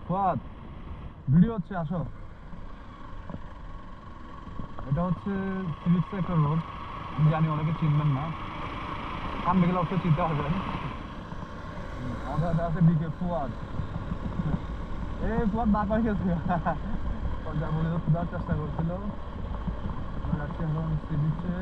Fuad video হচ্ছে, আসো। এটা হচ্ছে সিভিক সেক্টর রোড। আমি জানি অনেকে চিনবেন না, সামনে গেলে অবশ্যই চিনতে পারবেন। আমাদের হাতে আছে ডিকে ফুয়াদ। এই ফুয়াদ না পাই গেছে, যা বলে খোঁজার চেষ্টা করছিল। আমরা যাচ্ছি এখন সিভিচে।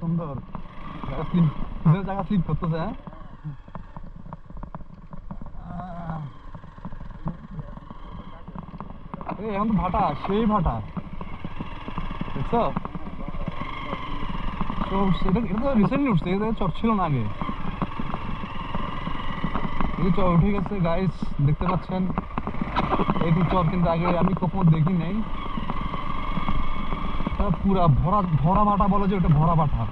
সুন্দর জায়গা স্লিপ করতেছে। এখন তো ভাটা, সেই ভাটা দেখছো। তো এটা তো রিসেন্টলি উঠছে, এটা চর ছিল না আগে। এই চর উঠে গেছে গাইস, দেখতে পাচ্ছেন। এই চর কিন্তু আগে আমি কখনো দেখি নাই। পুরা ভরা ভরা ভাটা বলে যে, ওটা ভরা ভাটা।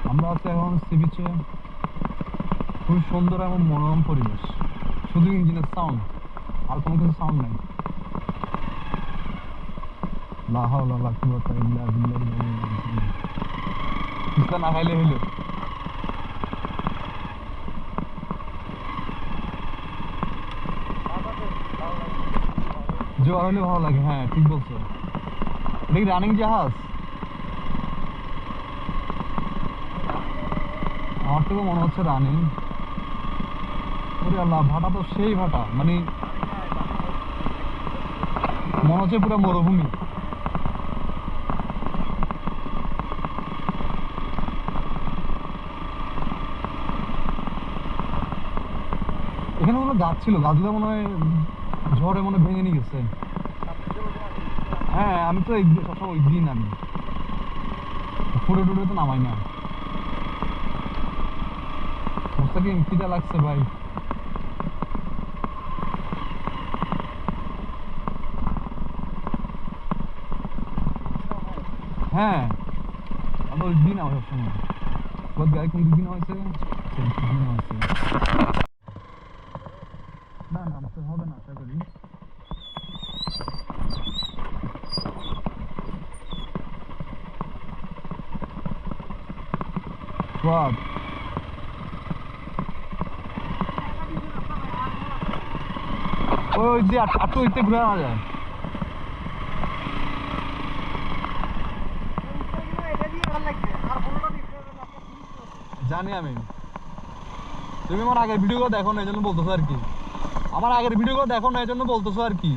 আমরা আছি এখন সি বিচে। খুবই সুন্দর এবং মনোরম পরিবেশ, শুধু ইঞ্জিনের সাউন্ড, আর কোনো কিছু সাউন্ড নাই। লা হাওলা ওয়ালা কুওয়াতা ইল্লা বিল্লাহ। না খাইলে হইলো। জোয়ার হলে ভালো লাগে, হ্যাঁ ঠিক বলছো। এটা কি রানিং জাহাজ? আমার তো মনে হচ্ছে রানিং। ওরে আল্লাহ, ভাটা তো সেই ভাটা, মানে মনে হচ্ছে পুরো মরুভূমি। এখানে কোনো গাছ ছিল, গাছগুলো মনে হয় ঝড়ে মনে ভেঙে নিয়ে গেছে। হ্যাঁ, আমি তো সবসময় ওই দিন আমি ফুটে টুটে তো নামাই না। মোস্তাকিম খিদা লাগছে ভাই। হ্যাঁ, আমি ওই দিন আমার সবসময় গাড়ি কোন দিন হয়েছে না, নামতে হবে না আশা করি। ওই যে আটটু ইতে ঘুরে আনা যায়। জানি আমি, তুমি আমার আগের ভিডিওগুলো দেখো না, এই জন্য বলতেছো আর কি। আমার আগের ভিডিওগুলো দেখো না, এই জন্য বলতেছো আর কি।